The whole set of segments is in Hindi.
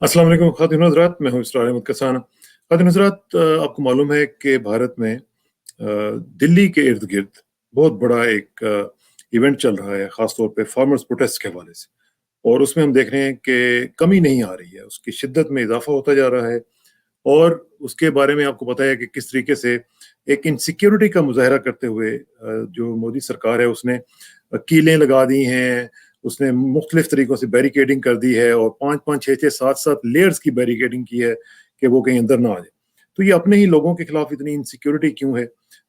अस्सलाम वालेकुम ख़ातिन हज़रात, मैं हूँ इसरार अहमद कसाना। ख़ातिन हज़रात, आपको मालूम है कि भारत में दिल्ली के इर्द-गिर्द बहुत बड़ा एक इवेंट चल रहा है, ख़ास तौर पे फार्मर्स प्रोटेस्ट के हवाले से। और उसमें हम देख रहे हैं कि कमी नहीं आ रही है, उसकी शिद्दत में इज़ाफ़ा होता जा रहा है। और उसके बारे में आपको पता है कि किस तरीके से एक इनसिक्योरिटी का मुज़ाहरा करते हुए जो मोदी सरकार है उसने कीलें लगा दी हैं, उसने मुख्तलिफ तरीकों से बैरिकेडिंग कर दी है और 5-5, 6-6, 7-7 लेयर्स की बैरिकेडिंग की है कि वो कहीं अंदर ना आ जाए। तो ये अपने ही लोगों के खिलाफ इतनी इनसिक्योरिटी क्यों है?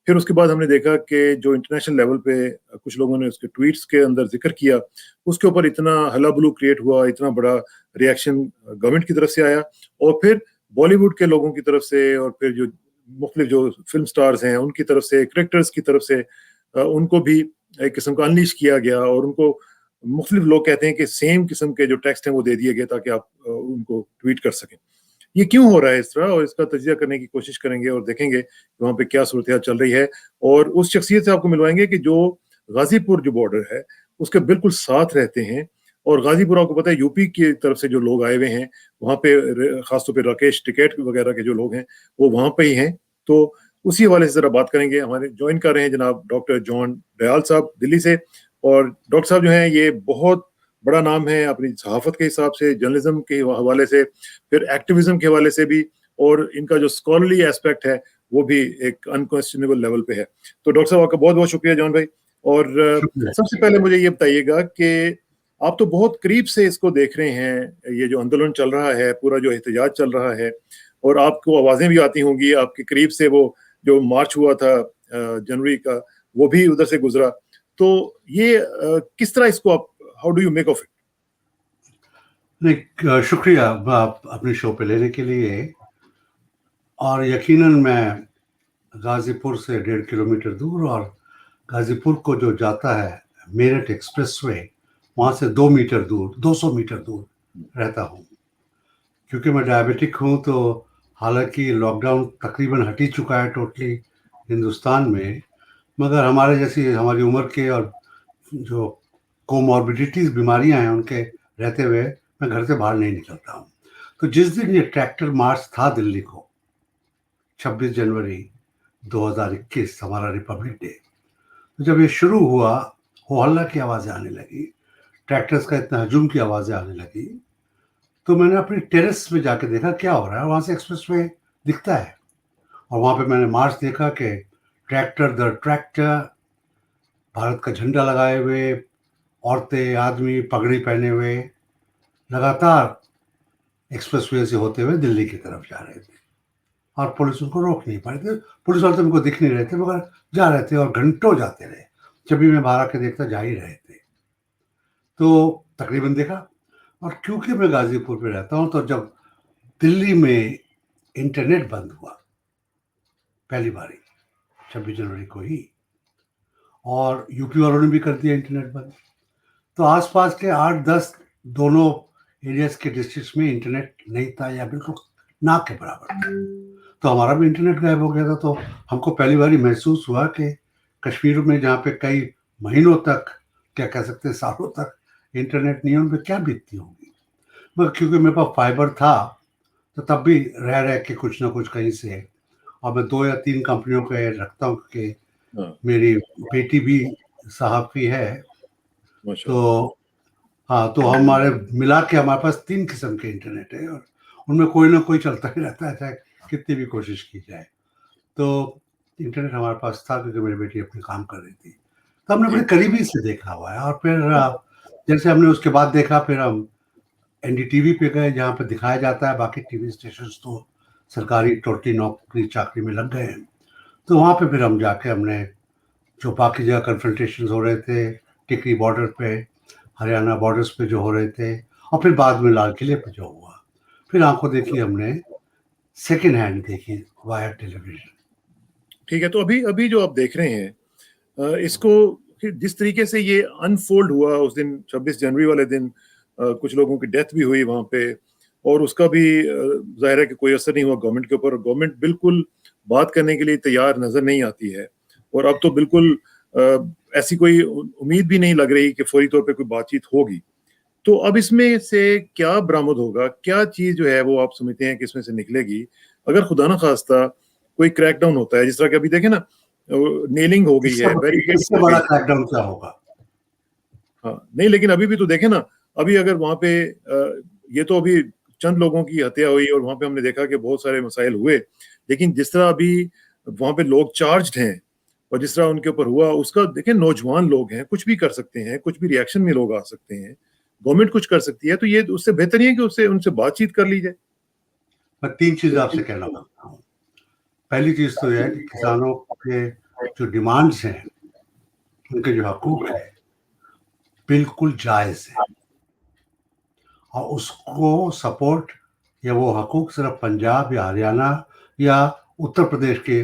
फिर उसके बाद हमने देखा कि जो इंटरनेशनल लेवल पे कुछ लोगों ने उसके ट्वीट्स के अंदर ज़िक्र किया, उसके ऊपर इतना हल्ला-बुल्लू क्रिएट हुआ, इतना बड़ा रिएक्शन गवर्नमेंट की तरफ से आया और फिर बॉलीवुड के लोगों की तरफ से और फिर जो मुख्तलिफ जो फ़िल्म स्टार्स हैं, उनकी तरफ से, क्रिकेटर्स की तरफ से उनको भी एक किस्म का अनलीश किया गया और उनको मुख्तलिफ लोग कहते हैं कि सेम किस्म के जो टेक्स्ट हैं वो दे दिए गए ताकि आप उनको ट्वीट कर सकें। ये क्यों हो रहा है इस तरह? और इसका तजिया करने की कोशिश करेंगे और देखेंगे कि वहाँ पे क्या सूरत-हाल चल रही है और उस शख्सियत से आपको मिलवाएँगे कि जो गाज़ीपुर जो बॉर्डर है, उसके बिल्कुल साथ रहते हैं और गाज़ीपुर आपको पता है यूपी की तरफ से जो लोग आए हुए हैं, वहाँ पे ख़ास तौर पे राकेश टिकैत वगैरह के जो लोग हैं, वो वहाँ पे ही हैं। तो उसी हवाले से ज़रा बात करेंगे। हमारे जॉइन कर रहे हैं जनाब डॉक्टर जॉन दयाल साहब दिल्ली से। और डॉक्टर साहब जो हैं ये बहुत बड़ा नाम है अपनी सहाफ़त के हिसाब से, जर्नलिज़्म के हवाले से, फिर एक्टिविज़्म के हवाले से भी और इनका जो स्कॉलरली एस्पेक्ट है, वो भी एक अनक्वेश्चनेबल लेवल पे है। तो डॉक्टर साहब आपका बहुत-बहुत शुक्रिया जॉन भाई। और शुक्रिया। सबसे पहले मुझे ये बताइएगा कि आप तो बहुत करीब से इसको देख रहे हैं, ये जो आंदोलन चल रहा है, पूरा जो एहतजाज चल रहा है और आपको आवाज़ें भी आती होंगी, आपके करीब से वो जो मार्च हुआ था जनवरी का, वो भी उधर से गुज़रा। तो ये किस तरह इसको आप how do you make of it? नहीं, शुक्रिया आप अपने शो पे लेने के लिए। और यकीनन मैं गाज़ीपुर से 1.5 किलोमीटर दूर और गाज़ीपुर को जो जाता है मेरठ एक्सप्रेसवे, वहाँ से 2 मीटर दूर 200 मीटर दूर रहता हूँ। क्योंकि मैं डायबिटिक हूँ, तो हालाँकि लॉकडाउन तकरीबन हट ही चुका है टोटली हिंदुस्तान में, मगर हमारे जैसी हमारी उम्र के और जो कोमॉर्बिडिटीज़ बीमारियाँ हैं, उनके रहते हुए मैं घर से बाहर नहीं निकलता हूँ। तो जिस दिन ये ट्रैक्टर मार्च था दिल्ली को, 26 जनवरी 2021 हमारा रिपब्लिक डे, तो जब ये शुरू हुआ, हो हल्ला की आवाज़ें आने लगी, ट्रैक्टर्स का इतना हजूम की आवाज़ें आने लगी, तो मैंने अपनी टेरेस पे जाके देखा क्या हो रहा है। वहाँ से एक्सप्रेसवे दिखता है और वहाँ पे मैंने मार्च देखा कि ट्रैक्टर दर ट्रैक्टर, भारत का झंडा लगाए हुए, औरतें, आदमी पगड़ी पहने हुए लगातार एक्सप्रेसवे से होते हुए दिल्ली की तरफ जा रहे थे और पुलिस उनको रोक नहीं पा रही थी। पुलिस वाले तो उनको दिख नहीं रहे थे, मगर जा रहे थे और घंटों जाते रहे। जब भी मैं बाहर आके देखता, जा ही रहे थे। तो तकरीबन देखा। और क्योंकि मैं गाज़ीपुर में रहता हूँ, तो जब दिल्ली में इंटरनेट बंद हुआ पहली बारी 26 जनवरी को ही, और यूपी वालों ने भी कर दिया इंटरनेट बंद, तो आस-पास के 8-10 दोनों एरियाज़ के डिस्ट्रिक्ट्स में इंटरनेट नहीं था या बिल्कुल ना के बराबर था। तो हमारा भी इंटरनेट गायब हो गया था। तो हमको पहली बार महसूस हुआ कि कश्मीर में, जहाँ पे कई महीनों तक, क्या कह सकते हैं सालों तक इंटरनेट नहीं है, उन पे क्या बीतती होगी। मगर क्योंकि मेरे पास फाइबर था, तो तब भी रह के कुछ ना कुछ कहीं से, और मैं 2 या 3 कंपनियों पे रखता हूँ क्योंकि हाँ, मेरी बेटी भी सहाफ़ी है। माशाल्लाह। तो हाँ, तो हमारे मिला के हमारे पास 3 किस्म के इंटरनेट है और उनमें कोई ना कोई चलता ही रहता है, चाहे कितनी भी कोशिश की जाए। तो इंटरनेट हमारे पास था क्योंकि मेरी बेटी अपने काम कर रही थी। तो हमने बड़े जी, करीबी से देखा हुआ है। और फिर जैसे हमने उसके बाद देखा, फिर हम एनडीटीवी पे गए, जहाँ पे दिखाया जाता है। बाकी टीवी स्टेशंस तो सरकारी टोटली नौकरी-चाकरी में लग गए हैं। तो वहाँ पे फिर हम जाके हमने, जो बाकी जगह कन्फ्रंटेशंस हो रहे थे, टिकरी बॉर्डर पे, हरियाणा बॉर्डर्स पे जो हो रहे थे, और फिर बाद में लाल किले पे जो हुआ, फिर आँखों देखी हमने, सेकंड हैंड देखी वाया टेलीविज़न। ठीक है। तो अभी अभी जो आप देख रहे हैं इसको फिर जिस तरीके से ये अनफोल्ड हुआ उस दिन 26 जनवरी वाले दिन कुछ लोगों की डेथ भी हुई वहाँ पे और उसका भी ज़ाहिर है कि कोई असर नहीं हुआ गवर्नमेंट के ऊपर। गवर्नमेंट बिल्कुल बात करने के लिए तैयार नज़र नहीं आती है और अब तो बिल्कुल ऐसी कोई उम्मीद भी नहीं लग रही कि फौरी तौर पे कोई बातचीत होगी। तो अब इसमें से क्या बरामद होगा, क्या चीज जो है वो आप समझते हैं कि इसमें से निकलेगी अगर खुदा ना खास्ता कोई क्रैकडाउन होता है, जिस तरह कि अभी देखे ना नेलिंग हो गई है, बैरिकेड्स इससे लग बड़ा गई। क्रैकडाउन क्या होगा? हाँ नहीं, लेकिन अभी भी तो देखे ना, अभी अगर वहां पे ये तो अभी चंद लोगों की हत्या हुई और वहां पे हमने देखा कि बहुत सारे मसाइल हुए, लेकिन जिस तरह अभी वहां पे लोग चार्ज्ड हैं और जिस तरह उनके ऊपर हुआ उसका देखें, नौजवान लोग हैं, कुछ भी कर सकते हैं, कुछ भी रिएक्शन में लोग आ सकते हैं, गवर्नमेंट कुछ कर सकती है, तो ये उससे बेहतर ही है कि उससे उनसे बातचीत कर ली जाए। मैं 3 चीज़ आपसे कहना चाहता हूँ। पहली चीज़ तो यह है कि किसानों के जो डिमांड्स हैं, उनके जो हकूक हैं, बिल्कुल जायज़ है और उसको सपोर्ट या वो हकूक सिर्फ पंजाब या हरियाणा या उत्तर प्रदेश के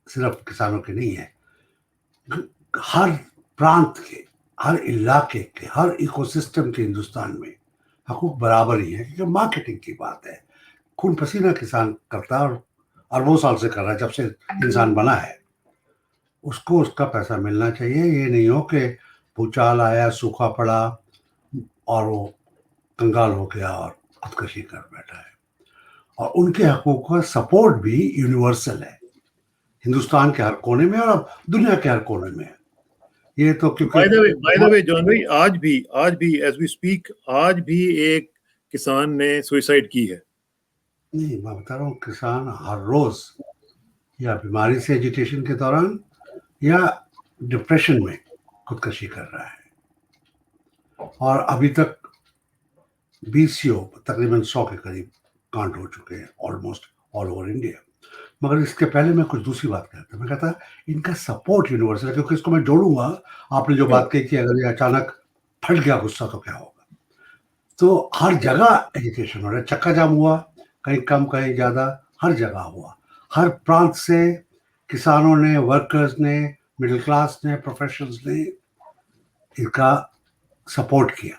सिर्फ किसानों के नहीं है। हर प्रांत के, हर इलाके के, हर इकोसिस्टम के हिंदुस्तान में हकूक बराबर ही है, क्योंकि मार्केटिंग की बात है। खून पसीना किसान करता है और अरबों साल से कर रहा है, जब से इंसान बना है। उसको उसका पैसा मिलना चाहिए। ये नहीं हो कि भूचाल आया, सूखा पड़ा और वो कंगाल हो गया और खुदकशी कर बैठा है। और उनके हकूक का सपोर्ट भी यूनिवर्सल है, हिंदुस्तान के हर कोने में और अब दुनिया के हर कोने में है। ये तो क्योंकि बाय द वे जॉन भाई, आज भी एज वी स्पीक, आज भी एक किसान ने सुसाइड की है। नहीं, मैं बता रहा हूँ, किसान हर रोज या बीमारी से एजिटेशन के दौरान या डिप्रेशन में खुदकशी कर रहा है। और अभी तक 20 तकरीबन 100 के करीब कांड हो चुके हैं, ऑलमोस्ट ऑल ओवर इंडिया। मगर इसके पहले मैं कुछ दूसरी बात कहता, मैं कहता इनका सपोर्ट यूनिवर्सल है, क्योंकि इसको मैं जोड़ूंगा। आपने जो बात कही कि अगर ये अचानक फट गया गुस्सा तो क्या होगा, तो हर जगह एजुकेशन हो रहा है। चक्का जाम हुआ, कहीं कम कहीं ज़्यादा, हर जगह हुआ। हर प्रांत से किसानों ने, वर्कर्स ने, मिडिल क्लास ने, प्रोफेशनल्स ने इनका सपोर्ट किया।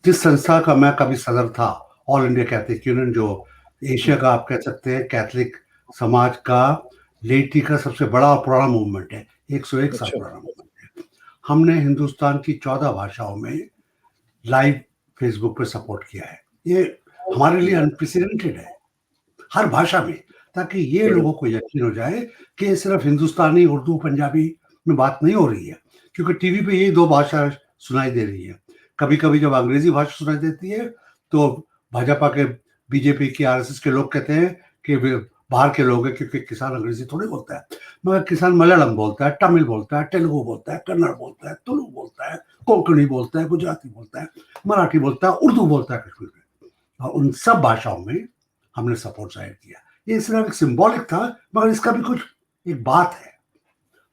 जिस संस्था का मैं कभी सदर था, ऑल इंडिया कैथलिक यूनियन, जो एशिया का आप कह सकते हैं कैथलिक समाज का लेटी का सबसे बड़ा और पुराना मूवमेंट है, 101 साल अच्छा। पुराना मूवमेंट है। हमने हिंदुस्तान की 14 भाषाओं में लाइव फेसबुक पे सपोर्ट किया है। ये हमारे लिए अनप्रेसिडेंटेड है, हर भाषा में, ताकि ये लोगों को यकीन हो जाए कि सिर्फ हिंदुस्तानी, उर्दू, पंजाबी में बात नहीं हो रही है, क्योंकि टीवी पे यही 2 भाषा सुनाई दे रही है। कभी कभी जब अंग्रेजी भाषा सुनाई देती है तो भाजपा के, बीजेपी के, आरएसएस के लोग कहते हैं कि वे बाहर के लोग हैं, क्योंकि किसान अंग्रेजी थोड़ी बोलता है। मगर किसान मलयालम बोलता है, तमिल बोलता है, तेलुगु बोलता है, कन्नड़ बोलता है, तुलु बोलता है, कोंकणी बोलता है, गुजराती बोलता है, मराठी बोलता है, उर्दू बोलता है कश्मीर में। और उन सब भाषाओं में हमने सपोर्ट जाहिर किया। ये सिर्फ एक सिंबॉलिक था, मगर इसका भी कुछ एक बात है।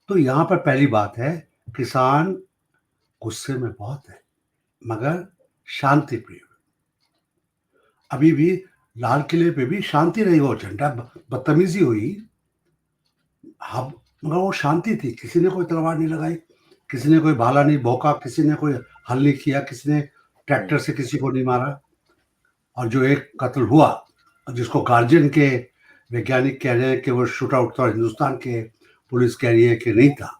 तो यहाँ पर पहली बात है, किसान गुस्से में बहुत है मगर शांति प्रिय। अभी भी लाल किले पे भी शांति रही, वो झंडा बदतमीजी हुई, हम, मगर वो शांति थी। किसी ने कोई तलवार नहीं लगाई, किसी ने कोई भाला नहीं भोंका, किसी ने कोई हल नहीं किया, किसी ने ट्रैक्टर से किसी को नहीं मारा। और जो एक कत्ल हुआ, जिसको गार्जियन के वैज्ञानिक कह रहे हैं कि वो शूट आउट था, हिंदुस्तान के पुलिस कह रही है कि नहीं था,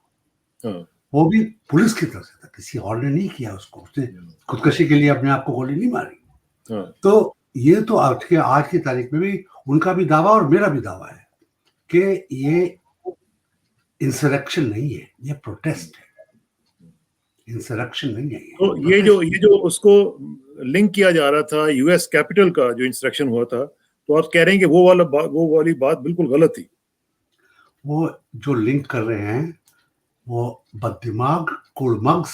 वो भी पुलिस की तरफ से था, किसी और ने नहीं किया उसको, उसने खुदकशी के लिए अपने आप को गोली नहीं मारी। तो ये तो आज की तारीख में भी उनका भी दावा और मेरा भी दावा है कि ये इंसरेक्शन नहीं है, ये प्रोटेस्ट है, इंसरेक्शन नहीं है। तो ये जो उसको लिंक किया जा रहा था यूएस कैपिटल का जो इंसरेक्शन हुआ था, तो आप कह रहे हैं कि वो वाली बात बिल्कुल गलत थी। वो जो लिंक कर रहे हैं वो बददिमाग, कुड़मग्स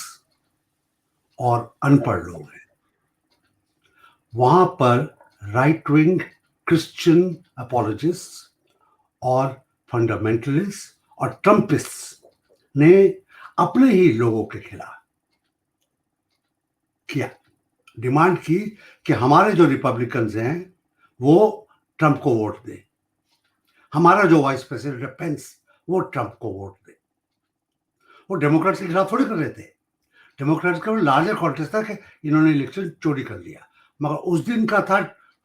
और अनपढ़ लोग हैं। वहां पर राइट विंग क्रिश्चियन अपोलॉजिस्ट और फंडामेंटलिस्ट और ट्रम्पिस्ट ने अपने ही लोगों के खिलाफ किया, डिमांड की कि हमारे जो रिपब्लिकन्स हैं वो ट्रंप को वोट दे, हमारा जो वाइस प्रेसिडेंट पेंस वो ट्रंप को वोट दे। वो डेमोक्रेट्स के खिलाफ थोड़ी कर रहे थे, डेमोक्रेट्स का लार्जर कॉन्टेस्ट था कि इन्होंने इलेक्शन चोरी कर लिया। मगर उस दिन का था,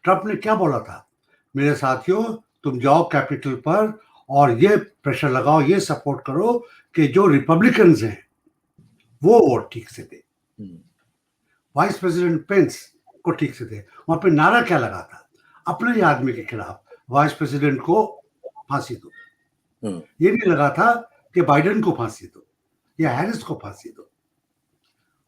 ट्रंप ने क्या बोला था, मेरे साथियों तुम जाओ कैपिटल पर और ये प्रेशर लगाओ, ये सपोर्ट करो कि जो रिपब्लिकन्स हैं वो वोट ठीक से दे। वाइस प्रेसिडेंट पेंस को ठीक से थे। वहां पे नारा क्या लगा था? अपने ही आदमी के खिलाफ वाइस प्रेसिडेंट को फांसी दो। हाँ, ये नहीं लगा था कि बाइडेन को फांसी दो या हैरिस को फांसी दो।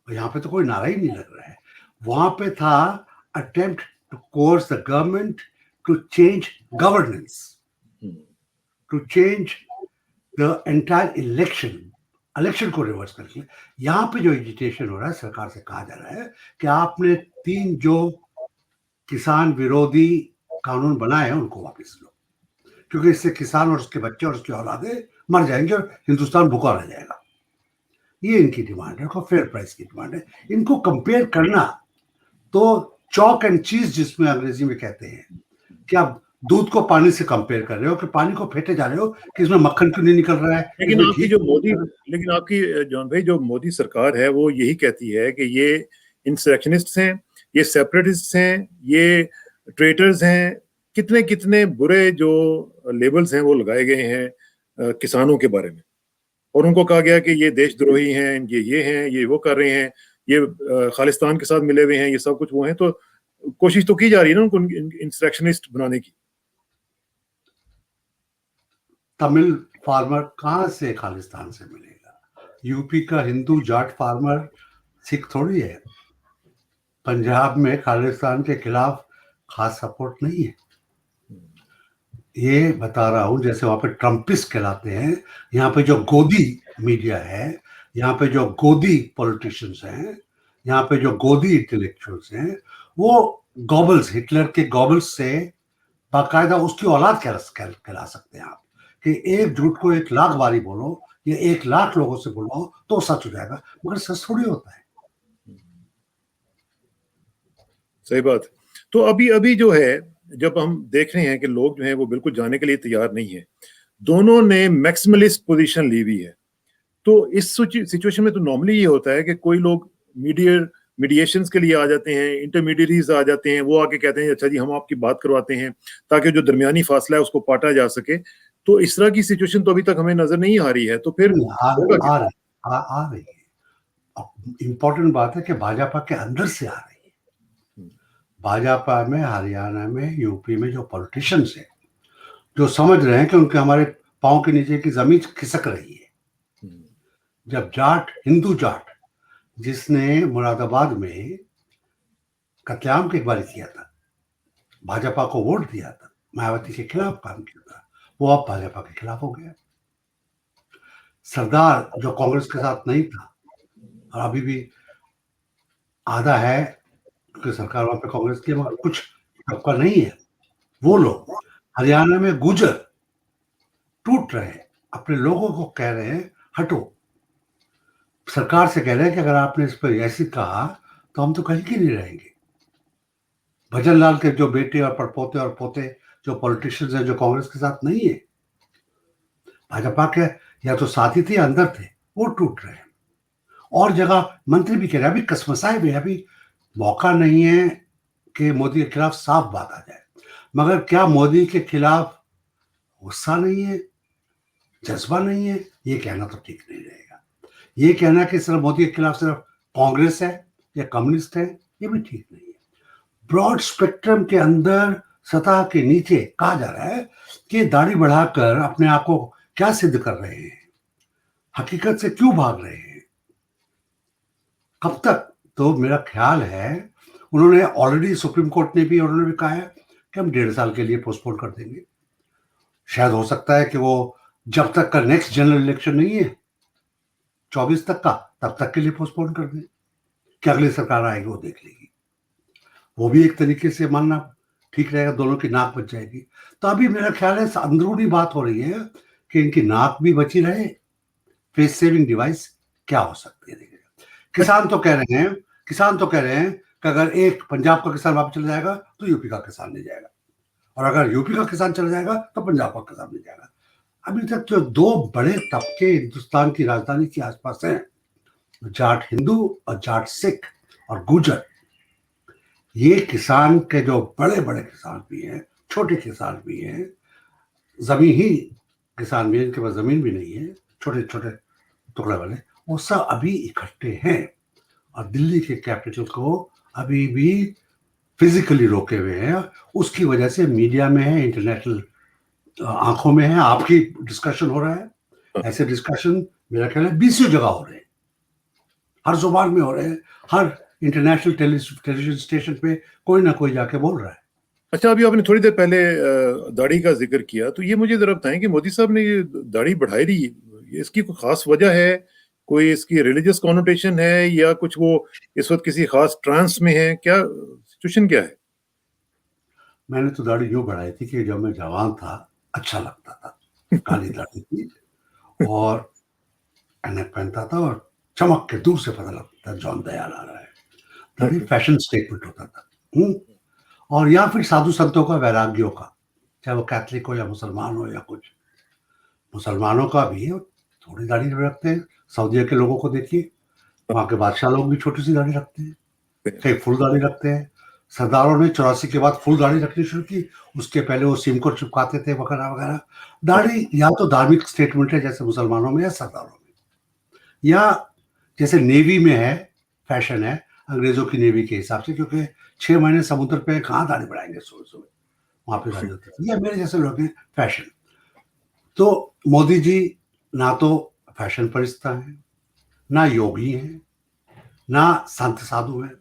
और यहाँ पे तो कोई नारा ही नहीं लग रहा है। वहां पे था attempt to coerce the government to change governance, to change the entire election को रिवर्स करके। यहाँ पे जो एजिटेशन हो रहा है, सरकार से कहा जा रहा है कि आपने 3 जो किसान विरोधी कानून बनाए हैं उनको वापस लो, क्योंकि इससे किसान और उसके बच्चे और उसकी औलादे मर जाएंगे और हिंदुस्तान भूखा रह जाएगा। ये इनकी डिमांड है, फेयर प्राइस की डिमांड है। इनको कंपेयर करना तो चॉक एंड चीज जिसमें अंग्रेजी में कहते हैं कि आप दूध को पानी से कंपेयर कर रहे हो, कि पानी को फेंटे जा रहे हो कि इसमें मक्खन क्यों नहीं निकल रहा है। लेकिन आपकी जॉन भाई जो मोदी सरकार है वो यही कहती है कि ये इंसरेक्शनिस्ट हैं, ये सेपरेटिस्ट हैं, ये ट्रेटर्स हैं, कितने कितने बुरे जो लेबल्स हैं वो लगाए गए हैं किसानों के बारे में, और उनको कहा गया कि ये देशद्रोही हैं, ये हैं, ये वो कर रहे हैं, ये खालिस्तान के साथ मिले हुए हैं, ये सब कुछ वो हैं। तो कोशिश तो की जा रही है ना उनको इंसरेक्शनिस्ट बनाने की। तमिल फार्मर कहां से खालिस्तान से मिलेगा? यूपी का हिंदू जाट फार्मर सिख थोड़ी है। पंजाब में खालिस्तान के खिलाफ खास सपोर्ट नहीं है। ये बता रहा हूं, जैसे वहां पे ट्रम्पिस्ट कहलाते हैं, यहाँ पे जो गोदी मीडिया है, यहाँ पे जो गोदी पॉलिटिशियंस हैं, यहाँ पे जो गोदी इंटेलेक्चुअल्स हैं, वो गॉबल्स, हिटलर के गॉबल्स से बाकायदा उसकी औलाद कहला सकते हैं आप, कि एक झूठ को 1 लाख बारी बोलो या 1 लाख लोगों से बोलो तो सच हो जाएगा, मगर सच थोड़ी होता है। सही बात। तो अभी अभी जो है, जब हम देख रहे हैं कि लोग जो हैं वो बिल्कुल जाने के लिए तैयार नहीं है, दोनों ने मैक्सिमलिस्ट पोजीशन ली हुई है। तो इस सिचुएशन में तो नॉर्मली ये होता है कि कोई लोग मीडिएशंस के लिए आ जाते हैं, इंटरमीडियरीज आ जाते हैं, वो आके कहते हैं अच्छा जी हम आपकी बात करवाते हैं, ताकि जो दरमियानी फासला है उसको पाटा जा सके। तो इस तरह की सिचुएशन तो अभी तक हमें नजर नहीं आ रही है। तो फिर आ रही है। इंपॉर्टेंट बात है कि भाजपा के अंदर से आ रही है। भाजपा में, हरियाणा में, यूपी में जो पॉलिटिशियंस हैं, जो समझ रहे हैं कि उनके हमारे पांव के नीचे की जमीन खिसक रही है। जब जाट, हिंदू जाट, जिसने मुरादाबाद में कत्लेआम की बारी किया था, भाजपा को वोट दिया था, मायावती के खिलाफ काम किया था, वो अब भाजपा के खिलाफ हो गया। सरदार जो कांग्रेस के साथ नहीं था और अभी भी आधा है, क्योंकि सरकार वहां पे कांग्रेस की, मगर कुछ तबका नहीं है, वो लोग हरियाणा में गुजर टूट रहे हैं, अपने लोगों को कह रहे हैं हटो। सरकार से कह रहे हैं कि अगर आपने इस पर ऐसी कहा तो हम तो कहीं की नहीं रहेंगे। भजन लाल के जो बेटे और पड़पोते और पोते जो पॉलिटिशियंस हैं, जो कांग्रेस के साथ नहीं है, भाजपा के या तो साथी थे या अंदर थे, वो टूट रहे हैं। और जगह मंत्री भी कह रहे हैं अभी कसमसाए हुए, अभी मौका नहीं है कि मोदी के खिलाफ साफ बात आ जाए। मगर क्या मोदी के खिलाफ गुस्सा नहीं है, जज्बा नहीं है? ये कहना तो ठीक नहीं रहेगा। ये कहना कि सिर्फ मोदी के खिलाफ सिर्फ कांग्रेस है या कम्युनिस्ट है, ये भी ठीक नहीं है। ब्रॉड स्पेक्ट्रम के अंदर, सतह के नीचे कहा जा रहा है कि दाढ़ी बढ़ाकर अपने आप को क्या सिद्ध कर रहे हैं, हकीकत से क्यों भाग रहे हैं, कब तक? तो मेरा ख्याल है उन्होंने ऑलरेडी, सुप्रीम कोर्ट ने भी, उन्होंने भी कहा है कि हम 1.5 साल के लिए पोस्टपोन कर देंगे। शायद हो सकता है कि वो जब तक का नेक्स्ट जनरल इलेक्शन नहीं है 24 तक का, तब तक के लिए पोस्टपोन कर दें, कि अगली सरकार आएगी वो देख लेगी। वो भी एक तरीके से मानना ठीक रहेगा, दोनों की नाक बच जाएगी। तो अभी मेरा ख्याल है अंदरूनी बात हो रही है कि इनकी नाक भी बची रहे। फेस सेविंग डिवाइस क्या हो सकती है? किसान तो कह रहे हैं कि अगर एक पंजाब का किसान वापस चला जाएगा तो यूपी का किसान नहीं जाएगा, और अगर यूपी का किसान चला जाएगा तो पंजाब का किसान नहीं जाएगा। अभी तक जो 2 बड़े तबके हिंदुस्तान की राजधानी के आसपास हैं, जाट हिंदू और जाट सिख और गुजर, ये किसान के जो बड़े बड़े किसान भी हैं, छोटे किसान भी हैं, जमीन ही किसान भी, इनके पास जमीन भी नहीं है, छोटे छोटे टुकड़े वाले, वो सब अभी इकट्ठे हैं। और दिल्ली के कैपिटल को अभी भी फिजिकली रोके हुए हैं। उसकी वजह से मीडिया में है, इंटरनेशनल आंखों में है, आपकी डिस्कशन हो रहा है। ऐसे डिस्कशन मेरा ख्याल है 20 जगह हो रहे हैं, हर जुबान में हो रहे हैं, हर इंटरनेशनल टेलीविजन स्टेशन पे कोई ना कोई जाके बोल रहा है। अच्छा, अभी आपने थोड़ी देर पहले दाढ़ी का जिक्र किया, तो ये मुझे जरा बताएं कि मोदी साहब ने ये दाढ़ी बढ़ाई रही, इसकी कोई खास वजह है? कोई इसकी रिलीजियस कॉनोटेशन है, या कुछ वो इस वक्त किसी खास ट्रांस में है? क्या सिचुएशन क्या है? मैंने तो दाढ़ी यूं बढ़ाई थी कि जब मैं जवान था अच्छा लगता था, काली दाढ़ी थी और ऐनक पहनता था और चमक के दूर से पता लगता था जॉन दयाल आ रहा है। दाढ़ी फैशन स्टेटमेंट होता था। और या फिर साधु संतों का, वैराग्यों का, चाहे वो कैथलिक हो या मुसलमान हो या कुछ। मुसलमानों का भी है, थोड़ी दाढ़ी रखते हैं। सऊदीया के लोगों को देखिए, वहाँ के बादशाह लोग भी छोटी सी दाढ़ी रखते हैं, कई फुल दाढ़ी रखते हैं। सरदारों ने 84 के बाद फुल दाढ़ी रखनी शुरू की, उसके पहले वो सिम को चिपकाते थे वगैरह वगैरह। दाढ़ी या तो धार्मिक स्टेटमेंट है जैसे मुसलमानों में या सरदारों में, या जैसे नेवी में है, फैशन है अंग्रेजों की नेवी के हिसाब से, क्योंकि 6 महीने समुद्र पे कहाँ दाढ़ी बढ़ाएंगे सुबह सुबह, वहां पे दाढ़ी होती थी। या मेरे जैसे लोग हैं, फैशन। तो मोदी जी ना तो फैशन परिस्ता है, ना योगी हैं, ना संत साधु हैं।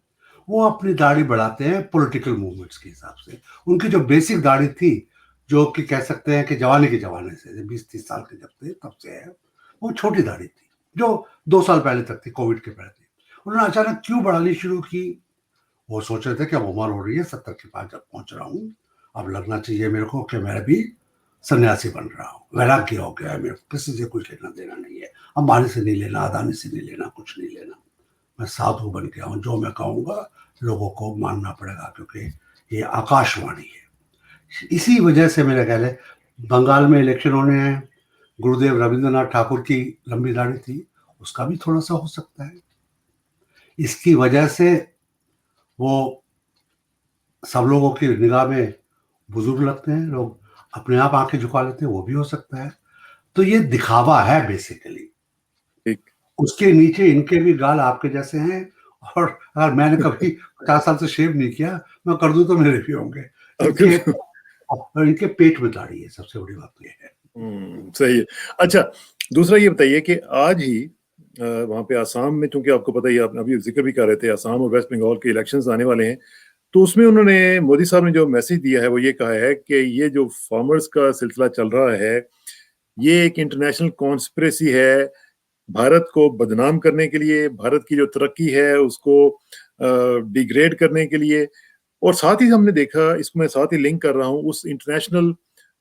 वो अपनी दाढ़ी बढ़ाते हैं पॉलिटिकल मूवमेंट्स के हिसाब से। उनकी जो बेसिक दाढ़ी थी, जो कि कह सकते हैं कि जवानी के जमाने से 20-30 साल के जब थे तब से है, वो छोटी दाढ़ी थी जो 2 साल पहले तक थी, कोविड के पहले थी। उन्होंने अचानक क्यों बढ़ानी शुरू की? वो सोच रहे थे कि अब उम्र हो रही है, 70 के पास जब पहुंच रहा हूँ, अब लगना चाहिए मेरे को कि मैं भी सन्यासी बन रहा हूँ, वैराग्य हो गया है, मेरे को किसी से कुछ लेना देना नहीं है, अंबानी से नहीं लेना, अदानी से नहीं लेना, कुछ नहीं लेना। मैं साधु बन गया हूँ, जो मैं कहूँगा लोगों को मानना पड़ेगा, क्योंकि ये आकाशवाणी है। इसी वजह से मेरा ख्याल है बंगाल में इलेक्शन होने हैं, गुरुदेव रविंद्रनाथ ठाकुर की लंबी दाढ़ी थी, उसका भी थोड़ा सा हो सकता है। इसकी वजह से वो सब लोगों की निगाह में बुजुर्ग लगते हैं, लोग अपने आप आंखें झुका लेते हैं, वो भी हो सकता है। तो ये दिखावा है बेसिकली। ठीक। उसके नीचे इनके भी गाल आपके जैसे हैं, और अगर मैंने कभी 50 साल से शेव नहीं किया, मैं कर दूं तो मेरे भी होंगे। इनके पेट में दाढ़ी है, सबसे बड़ी बात ये है। सही है। अच्छा, दूसरा ये बताइए कि आज ही वहाँ पे आसाम में, चूंकि आपको पता ही, आप अभी जिक्र भी कर रहे थे, आसाम और वेस्ट बंगाल के इलेक्शंस आने वाले हैं, तो उसमें उन्होंने, मोदी साहब ने जो मैसेज दिया है वो ये कहा है कि ये जो फार्मर्स का सिलसिला चल रहा है, ये एक इंटरनेशनल कॉन्स्पिरेसी है, भारत को बदनाम करने के लिए, भारत की जो तरक्की है उसको डिग्रेड करने के लिए। और साथ ही हमने देखा, इसको मैं साथ ही लिंक कर रहा हूँ उस इंटरनेशनल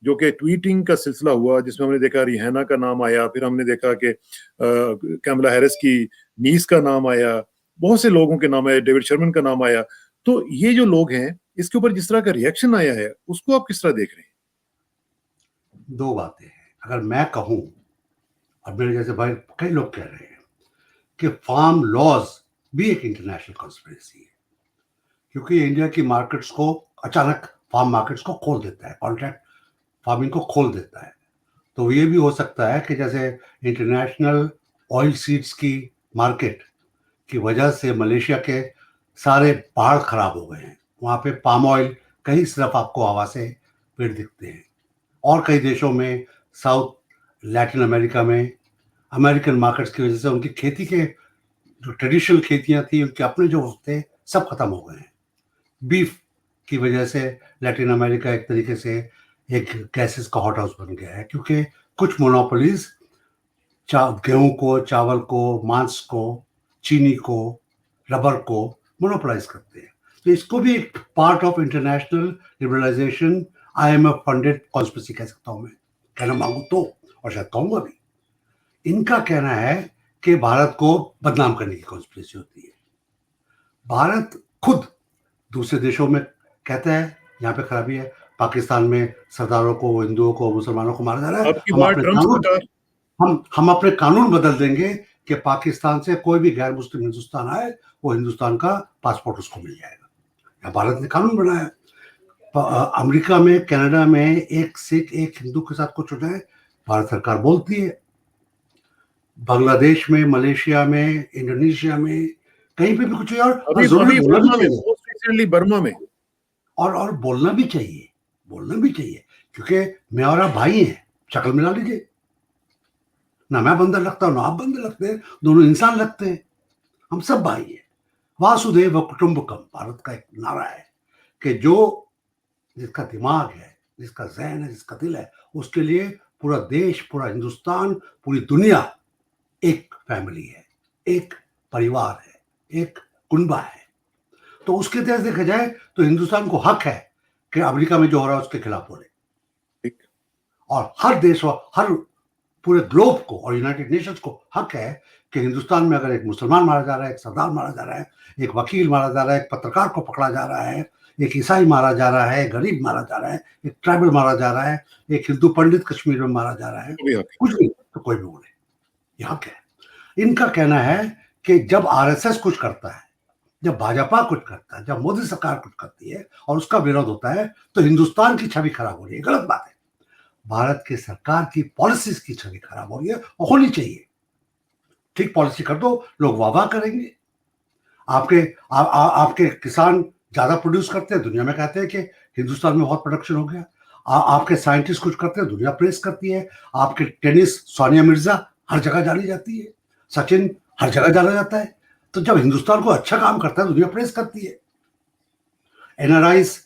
जो कि ट्वीटिंग का सिलसिला हुआ, जिसमें हमने देखा रिहाना का नाम आया, फिर हमने देखा कि कैमला हैरिस की नीस का नाम आया, बहुत से लोगों के नाम आए, डेविड शर्मन का नाम आया। तो ये जो लोग हैं, इसके ऊपर जिस तरह का रिएक्शन आया है, उसको आप किस तरह देख रहे हैं? 2 बातें हैं। अगर मैं कहूं, और मेरे जैसे भाई कई लोग कह रहे हैं कि फार्म लॉज भी एक इंटरनेशनल कॉन्स्पिरेसी है, क्योंकि इंडिया की मार्केट्स को अचानक, फार्म मार्केट्स को खोल देता है, कॉन्ट्रैक्ट फार्मिंग को खोल देता है। तो ये भी हो सकता है कि जैसे इंटरनेशनल ऑयल सीड्स की मार्केट की वजह से मलेशिया के सारे पहाड़ खराब हो गए हैं, वहाँ पे पाम ऑयल कहीं सिर्फ आपको हवा से पेड़ दिखते हैं। और कई देशों में, साउथ लैटिन अमेरिका में, अमेरिकन मार्केट्स की वजह से उनकी खेती के जो ट्रेडिशनल खेतियां थी, उनके अपने जो थे, सब खत्म हो गए हैं। बीफ की वजह से लैटिन अमेरिका एक तरीके से एक गैसेस का हॉट हाउस बन गया है, क्योंकि कुछ मोनोपोलीज गेहूं को, चावल को, मांस को, चीनी को, रबर को मोनोपोलाइज करते हैं। तो इसको भी एक part of international liberalisation, IMF funded conspiracy कह सकता हूं मैं, कहना मांगू तो, और शायद कहूंगा भी। इनका कहना है कि भारत को बदनाम करने की कॉन्स्पिरेसी होती है। भारत खुद दूसरे देशों में कहता है यहाँ पे खराबी है, पाकिस्तान में सरदारों को, हिंदुओं को, मुसलमानों को मारा जा रहा है, आपकी बात ट्रम्प सरकार, हम अपने कानून बदल देंगे कि पाकिस्तान से कोई भी गैर मुस्लिम हिंदुस्तान आए, वो हिंदुस्तान का पासपोर्ट उसको मिल जाएगा। या भारत ने कानून बनाया। अमेरिका में, कनाडा में एक सिख, एक हिंदू के साथ कुछ हो जाए, भारत सरकार बोलती है। बांग्लादेश में, मलेशिया में, इंडोनेशिया में, कहीं पे भी कुछ और अभी जरूर अभी बोलना भी बर्मा में, चाहिए, मोस्ट रिसेंटली बर्मा में। और बोलना भी चाहिए, बोलना भी चाहिए, क्योंकि मैं और आप भाई हैं, शक्ल मिला लीजिए, ना मैं बंदर लगता हूँ ना आप बंदर लगते हैं, दोनों इंसान लगते हैं, हम सब भाई हैं। वासुदेव कुटुंबकम भारत का एक नारा है कि जो जिसका दिमाग है, जिसका जहन है, जिसका दिल है, उसके लिए पूरा देश, पूरा हिंदुस्तान, पूरी दुनिया एक फैमिली है, एक परिवार है, एक कुनबा है। तो उसके तहत देखा जाए तो हिंदुस्तान को हक है कि अमेरिका में जो हो रहा है उसके खिलाफ बोले, ठीक। और हर देश और हर पूरे ग्लोब को और यूनाइटेड नेशंस को हक है कि हिंदुस्तान में अगर एक मुसलमान मारा जा रहा है, एक सरदार मारा जा रहा है, एक वकील मारा जा रहा है, एक पत्रकार को पकड़ा जा रहा है, एक ईसाई मारा जा रहा है, गरीब मारा जा रहा है, एक ट्राइबल मारा जा रहा है, एक हिंदू पंडित कश्मीर में मारा जा रहा है, तो भी हक है। कुछ भी तो कोई भी बोले, ये हक है। इनका कहना है कि जब आरएसएस कुछ करता है, जब भाजपा कुछ करता है, जब मोदी सरकार कुछ करती है और उसका विरोध होता है, तो हिंदुस्तान की छवि खराब हो रही है। गलत बात है। भारत की सरकार की पॉलिसीज की छवि खराब हो रही है और होनी चाहिए। ठीक पॉलिसी कर दो, लोग वाह वाह करेंगे। आपके किसान ज्यादा प्रोड्यूस करते हैं, दुनिया में कहते हैं कि हिंदुस्तान में बहुत प्रोडक्शन हो गया। आपके साइंटिस्ट कुछ करते हैं, दुनिया प्रेस करती है। आपके टेनिस सोनिया मिर्जा हर जगह जानी जाती है, सचिन हर जगह जाना जाता है। तो जब हिंदुस्तान को अच्छा काम करता है, दुनिया प्रेस करती है। एनआरआईज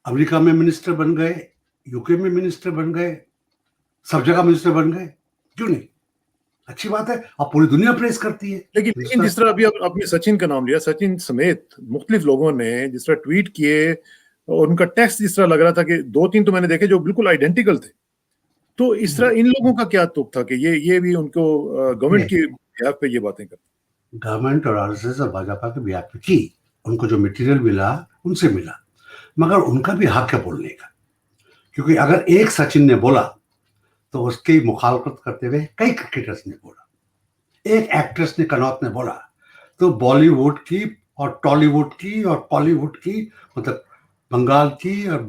अमेरिका में मिनिस्टर बन गए, यूके में मिनिस्टर बन गए, सब जगह मिनिस्टर बन गए, क्यों नहीं? अच्छी बात है, अब पूरी दुनिया प्रेस करती है। लेकिन जिस तरह अभी आपने सचिन का नाम लिया, सचिन समेत मुख्तलिफ लोगों ने जिस तरह ट्वीट किए और उनका टेक्स्ट जिस तरह लग रहा था कि 2-3 तो मैंने देखे जो बिल्कुल आइडेंटिकल थे। तो इस तरह इन लोगों का क्या तुक था कि ये भी उनको गवर्नमेंट की बिहाफ पे ये बातें करते? गवर्नमेंट और आरएसएस और भाजपा के बिहाफ पे की, उनको जो मटेरियल मिला उनसे मिला, मगर उनका भी हक है बोलने का, क्योंकि अगर एक सचिन ने बोला तो उसकी मुखालफत करते हुए कई क्रिकेटर्स ने बोला, एक एक्ट्रेस ने कनौत ने बोला, तो बॉलीवुड की और टॉलीवुड की और कॉलीवुड की, मतलब बंगाल की और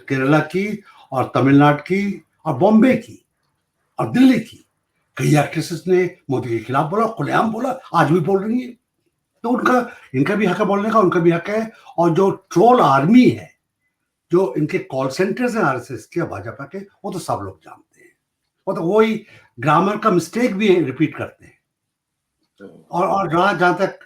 केरला की और तमिलनाडु की और बॉम्बे की और दिल्ली की कई एक्ट्रेसेस ने मोदी के खिलाफ बोला, खुलेआम बोला, आज भी बोल रही है। तो इनका भी हक है बोलने का, उनका भी हक है। और जो ट्रोल आर्मी है, जो इनके कॉल सेंटर्स हैं आरएसएस के, भाजपा के, वो तो सब लोग जानते हैं। वो तो वही ग्रामर का मिस्टेक भी रिपीट करते हैं। और रहा जहां तक,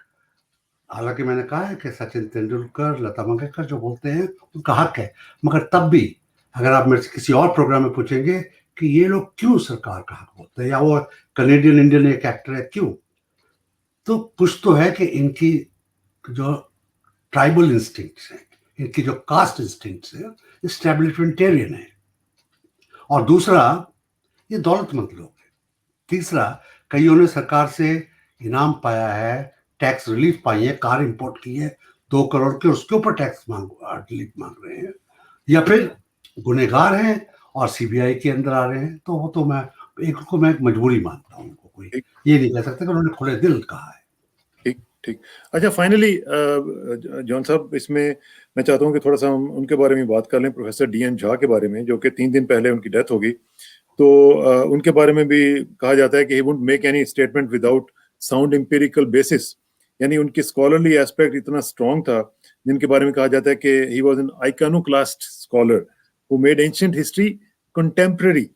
हालांकि मैंने कहा है कि सचिन तेंदुलकर, लता मंगेशकर जो बोलते हैं उनका हक है, मगर तब भी अगर आप मेरे से किसी और प्रोग्राम में पूछेंगे कि ये लोग क्यों सरकार का हक बोलते हैं, या वो कनेडियन इंडियन एक एक्टर है क्यों, तो कुछ तो है कि इनकी जो ट्राइबल इंस्टिंक्ट्स हैं, इनकी जो कास्ट इंस्टिंक्ट्स है, एस्टैब्लिशमेंटेरियन है। और दूसरा, ये दौलतमंद लोग हैं। तीसरा, कईयों ने सरकार से इनाम पाया है, टैक्स रिलीफ पाई है, कार इंपोर्ट की है 2 करोड़ के, उसके ऊपर टैक्स रिलीफ मांग रहे हैं, या फिर गुनहगार हैं और सीबीआई के अंदर आ रहे हैं। तो वो तो मैं एक मजबूरी मानता हूँ, उनको कोई ये नहीं कह सकता कि उन्होंने खुले दिल कहा है। ठीक। अच्छा, फाइनली जॉन साहब, इसमें मैं चाहता हूँ कि थोड़ा सा हम उनके बारे में बात कर लें, प्रोफेसर डीएन झा के बारे में, जो कि 3 दिन पहले उनकी डेथ हो गई। तो उनके बारे में भी कहा जाता है कि ही wouldn't make any statement without sound empirical basis, यानी उनकी स्कॉलरली एस्पेक्ट इतना स्ट्रॉन्ग था, जिनके बारे में कहा जाता है कि he was an iconoclast scholar who made ancient history contemporary.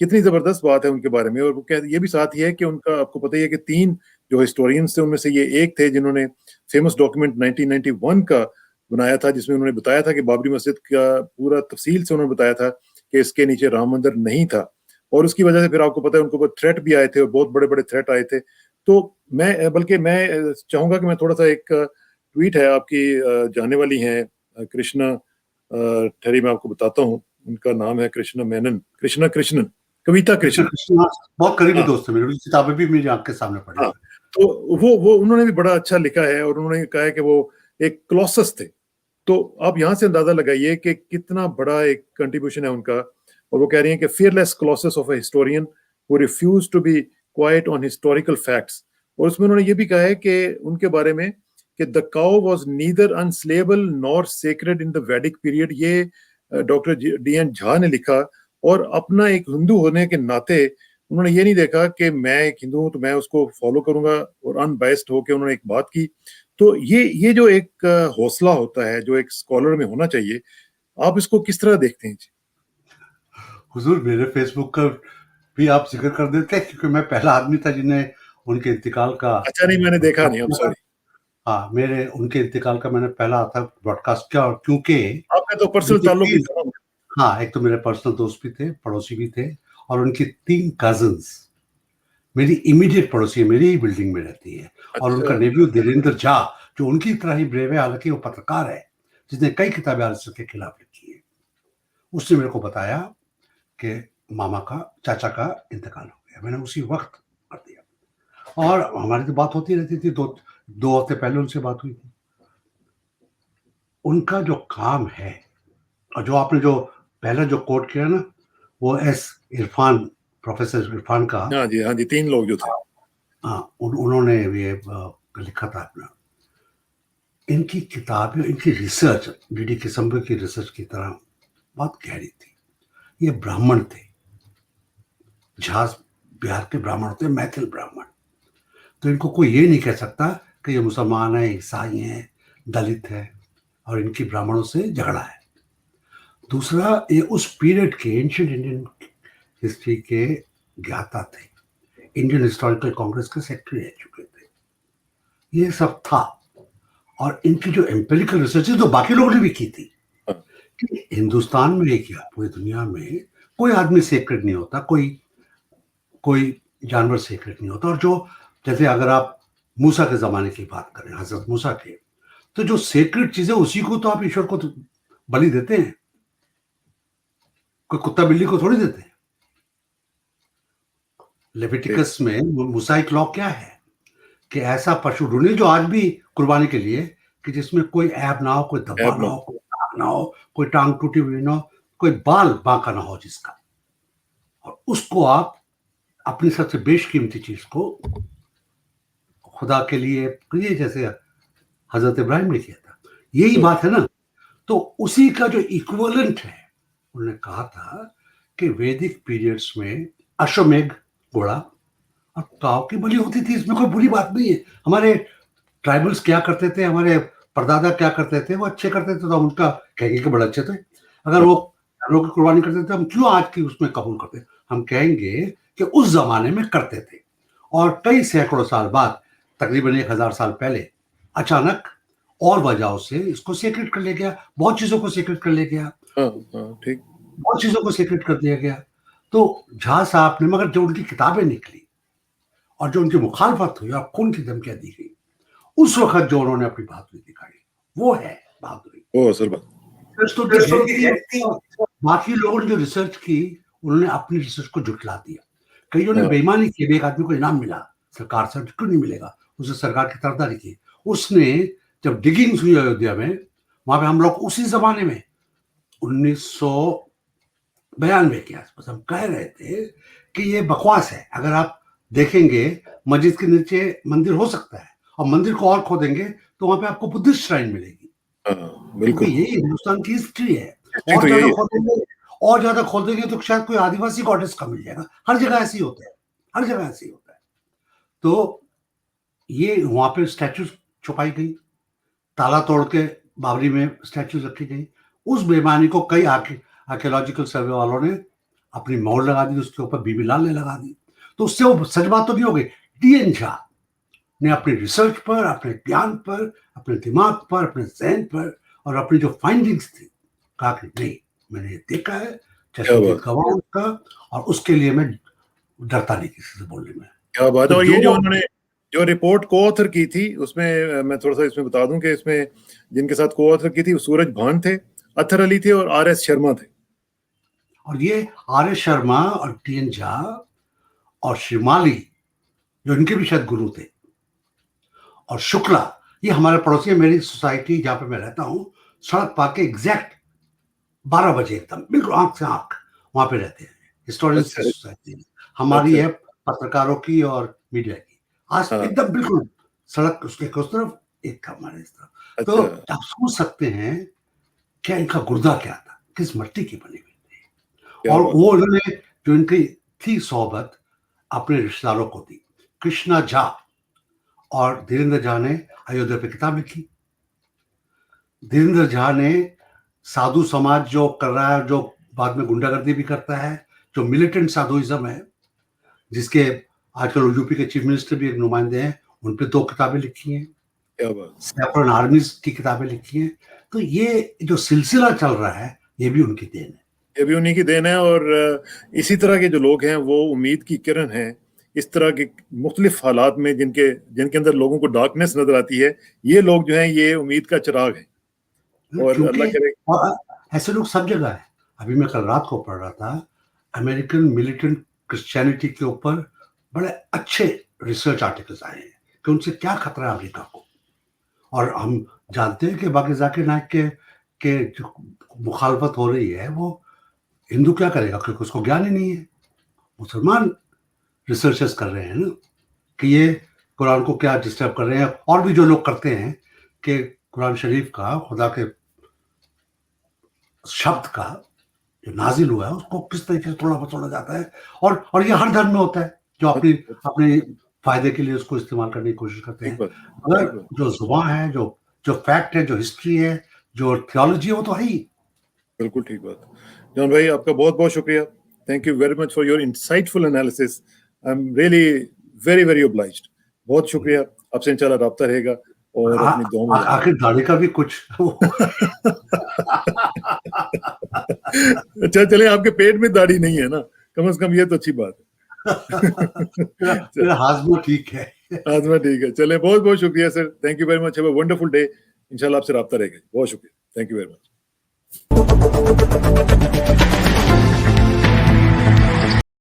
कितनी जबरदस्त बात है उनके बारे में। और ये भी साथ ही है कि उनका, आपको पता ही है कि 3 जो हिस्टोरियंस थे उनमें से ये एक थे जिन्होंने फेमस डॉक्यूमेंट 1991 का बनाया था, जिसमें उन्होंने बताया था कि बाबरी मस्जिद का पूरा तफसील से उन्होंने बताया था कि इसके नीचे राम मंदिर नहीं था। और उसकी वजह से फिर आपको पता है उनको बहुत थ्रेट भी आए थे, और बहुत बड़े बड़े थ्रेट आए थे। तो मैं चाहूंगा कि मैं थोड़ा सा, एक ट्वीट है आपकी जाने वाली हैं कृष्णा, ठहरी मैं आपको बताता हूँ, उनका नाम है कृष्णा मेनन, कृष्णन, कविता कृष्ण। बहुत करीबी हाँ, दोस्त है मेरे, किताबें भी मेरी आंख के सामने पड़ी। हाँ, तो वो उन्होंने भी बड़ा अच्छा लिखा है, और उन्होंने कहा है कि वो एक क्लॉसस थे। तो आप यहाँ से अंदाजा लगाइए कि कितना बड़ा एक कंट्रीब्यूशन है उनका। और वो कह रही हैं कि fearless colossus of a historian who refused to be quiet on historical facts। और उसमें उन्होंने ये भी कहा है कि उनके बारे में कि the cow was neither unslayable nor sacred in the Vedic period। ये डॉक्टर डीएन झा ने लिखा, और अपना एक हिंदू होने के नाते उन्होंने ये नहीं देखा कि मैं एक हिंदू हूं तो मैं उसको फॉलो करूंगा, और अनबायस्ड होकर उन्होंने एक बात की। तो ये जो एक हौसला होता है जो एक स्कॉलर में होना चाहिए, आप इसको किस तरह देखते हैं जी? हुजूर, मेरे फेसबुक का भी आप जिक्र कर देते हैं, क्योंकि मैं पहला आदमी था जिन्हें उनके इंतकाल का अच्छा, नहीं मैंने देखा नहीं, I'm sorry। हाँ, मेरे उनके इंतकाल का मैंने पहला था ब्रॉडकास्ट किया, और क्योंकि आपका तो पर्सनल उनकी ताल्लुक भी 3, था ना? हाँ, एक तो मेरे पर्सनल दोस्त भी थे, पड़ोसी भी थे, और उनकी 3 कज़िन्स मेरी इमीडिएट पड़ोसी है, मेरी ही बिल्डिंग में रहती है। और उनका अच्छा। नेफ्यू धीरेन्द्र झा, जो उनकी तरह ही ब्रेव है, हालांकि वो पत्रकार है, जिसने कई किताबें आरएसएस के खिलाफ लिखी है, उसने मेरे को बताया कि मामा का, चाचा का इंतकाल हो गया। मैंने उसी वक्त कर दिया, और हमारी तो बात होती रहती थी, 2 हफ्ते पहले उनसे बात हुई थी। उनका जो काम है, और जो आपने जो पहला जो कोट किया ना, वो इरफान, प्रोफेसर इरफान का, हाँ जी, हाँ जी, 3 लोग जो थे। हाँ, उन्होंने ये लिखा था अपना। इनकी किताबें, इनकी रिसर्च डीडी किसम्बर की रिसर्च की तरह बहुत गहरी थी। ये ब्राह्मण थे, झास बिहार के ब्राह्मण होते हैं, मैथिल ब्राह्मण। तो इनको कोई ये नहीं कह सकता कि ये मुसलमान है, ईसाई हैं, दलित है, और इनकी ब्राह्मणों से झगड़ा है। दूसरा, ये उस पीरियड के एंशिएंट इंडियन हिस्ट्री के ज्ञाता थे, इंडियन हिस्टोरिकल कांग्रेस के सेक्रेटरी रह चुके थे, ये सब था। और इनकी जो एम्पिरिकल रिसर्च है, तो बाकी लोगों ने भी की थी, हाँ। कि हिंदुस्तान में क्या पूरी दुनिया में कोई आदमी सेक्रेट नहीं होता, कोई कोई जानवर सेक्रेट नहीं होता। और जो, जैसे अगर आप मूसा के जमाने की बात करें, हजरत मूसा के, तो जो सेक्रेट चीजें, उसी को तो आप ईश्वर को तो बलि देते हैं, कोई कुत्ता बिल्ली को थोड़ी देते हैं। लेविटिकस में मूसाइक लॉ क्या है कि ऐसा पशु ढूंढे जो आज भी कुर्बानी के लिए, कि जिसमें कोई ऐब ना हो, कोई धब्बा ऐब ना ना हो, हो। कोई दाग ना हो, कोई टांग टूटी हुई ना हो, कोई बाल बांका ना हो जिसका, और उसको आप अपनी सबसे बेशकीमती चीज को खुदा के लिए करिए, जैसे हजरत इब्राहिम ने किया था। यही तो बात है ना। तो उसी का जो इक्विवेलेंट है, उन्होंने कहा था कि वैदिक पीरियड्स में अश्वमेघ घोड़ा और काव की बलि होती थी, इसमें कोई बुरी बात नहीं है। हमारे ट्राइबल्स क्या करते थे, हमारे परदादा क्या करते थे, वो अच्छे करते थे, तो हम उनका कहेंगे कि बड़े अच्छे थे। अगर वो जानवरों की कुर्बानी करते थे, हम क्यों आज की उसमें कबूल करते? हम कहेंगे कि उस जमाने में करते थे, और कई सैकड़ों साल बाद, तकरीबन 1000 साल पहले, अचानक और वजहों से इसको सेक्रेट कर लिया गया, बहुत चीजों को सेक्रेट कर लिया गया, हाँ, हाँ, ठीक। बहुत चीजों को सेक्रेट कर दिया गया। तो झा साहब ने, मगर जो उनकी किताबें निकली और जो उनकी मुखालफत हुई और खून की धमकियां दी गई, उस वक्त जो उन्होंने अपनी बहादुरी दिखाई, वो है बहादुरी। वो असल बात। रिसर्च तो उनकी गहरी थी, बाकी लोगों ने जो रिसर्च की, उन्होंने अपनी रिसर्च को जुटला दिया। कईयों ने हाँ। बेईमानी की, एक आदमी को इनाम मिला सरकार से, क्यों नहीं मिलेगा, उसे सरकार की तरफदारी की। उसने जब डिगिंग्स हुई अयोध्या में, वहां पे हम लोग उसी जमाने में 1992 के आसपास हम कह रहे थे कि ये बकवास है। अगर आप देखेंगे, मस्जिद के नीचे मंदिर हो सकता है, और मंदिर को और खोदेंगे तो वहां पे आपको बुद्धिस्ट श्राइन मिलेगी, हाँ, क्योंकि बिल्कुल। यही हिंदुस्तान की हिस्ट्री है। हिस्ट्री और तो ज्यादा यही है। खोदेंगे, और ज्यादा खोदेंगे तो शायद कोई आदिवासी गॉडेस का मिल जाएगा। हर जगह ऐसे ही होता है, हर जगह ऐसे ही होता है। तो ये वहां पे स्टैचू छुपाई गई, ताला तोड़ के बाबरी में स्टैचूज रखी गई। उस बेईमानी को कई आर्कियोलॉजिकल सर्वे वालों ने अपनी मोहर लगा दी, उसके ऊपर बीबी लाल ने लगा दी। तो उससे वो सच बात तो नहीं हो गई। डीएन झा ने अपनी रिसर्च पर, अपने ज्ञान पर, अपने दिमाग पर, अपने जहन पर, और अपनी जो फाइंडिंग्स थी, कहा कि नहीं, मैंने ये देखा है, क्या चश्मदीद बात, गवाह उसका, और उसके लिए मैं डरता नहीं किसी से बोलने में। क्या बात तो है। और ये जो जो उन्होंने जो रिपोर्ट को ऑथर की थी, उसमें मैं थोड़ा सा इसमें बता दूं कि इसमें जिनके साथ को ऑथर की थी, वो सूरज भान थे, अतर अली थे, और आर एस शर्मा थे। और ये आर एस शर्मा और टीएन झा और शिमाली, जो इनके भी शायद गुरु थे, और शुक्ला, ये हमारे पड़ोसी, मेरी सोसाइटी जहां पे मैं रहता हूं, सड़क पार के एग्जैक्ट 12 बजे एकदम बिल्कुल आंख से आंख वहां पे रहते हैं। हिस्टोरियंस की अच्छा, सोसाइटी हमारी अच्छा। है, पत्रकारों की और मीडिया की। आज हाँ। एकदम बिल्कुल सड़क उसके उस तरफ, एक हमारे इस तरफ। तो अच्छा। आप सोच सकते हैं क्या इनका गुर्दा क्या था, किस मट्टी की बनी हुई थी। क्या और बात। वो उन्होंने, जो इनकी थी सोहबत, अपने रिश्तेदारों को दी। कृष्णा झा और धीरेन्द्र झा ने अयोध्या पे किताब लिखी। धीरेन्द्र झा ने साधु समाज जो कर रहा है, जो बाद में गुंडागर्दी भी करता है, जो मिलिटेंट साधुइज्म है, जिसके आजकल यूपी के चीफ मिनिस्टर भी एक नुमाइंदे हैं, उन पे 2 किताबें लिखी हैं। क्या बात। सैफरन आर्मीज की किताबें लिखी हैं। तो ये जो सिलसिला चल रहा है, ये भी उनकी देन है। ये भी उन्हीं की देन है। और इसी तरह के जो लोग हैं वो उम्मीद की किरण है इस तरह के मुख्तलिफ हालात में, जिनके अंदर लोगों को डार्कनेस नजर आती है। ये लोग जो हैं ये उम्मीद का चिराग है। और अल्लाह करे। और ऐसे लोग सब जगह है। अभी मैं कल रात को पढ़ रहा था, अमेरिकन मिलिटेंट क्रिश्चियनिटी के ऊपर बड़े अच्छे रिसर्च आर्टिकल्स आए हैं कि उनसे क्या खतरा है अमेरिका को। और हम जानते हैं कि बाकी जाकिर नाइक के जो मुखालफत हो रही है वो हिंदू क्या करेगा, क्योंकि उसको ज्ञान ही नहीं है। मुसलमान रिसर्चर्स कर रहे हैं ना कि ये कुरान को क्या डिस्टर्ब कर रहे हैं, और भी जो लोग करते हैं कि कुरान शरीफ का, खुदा के शब्द का जो नाजिल हुआ है उसको किस तरीके से तोड़ा मचोड़ा जाता है। और ये हर धर्म में होता है, जो अपने फायदे के लिए उसको इस्तेमाल करने की कोशिश करते हैं। अगर जो जुबान है, जो फैक्ट है, जो हिस्ट्री है, जो थियोलॉजी है, वो तो है ही। बिल्कुल ठीक बात। जॉन भाई आपका बहुत बहुत शुक्रिया। Thank you very much for your insightful analysis. I am really very very obliged. बहुत शुक्रिया। आपसे इंशाल्लाह राब्ता रहेगा। और अपनी दुआ में आखिर दाढ़ी का भी कुछ अच्छा चले, आपके पेट में दाढ़ी नहीं है ना, कम से कम ये तो अच्छी बात है। मेरा हाजमा ठीक है। हाजमा ठीक है। चले, बहुत बहुत शुक्रिया sir. Thank you very much. Have a wonderful day. इंशाल्लाह आपसे राब्ता रहेगा। बहुत शुक्रिया। Thank you very much.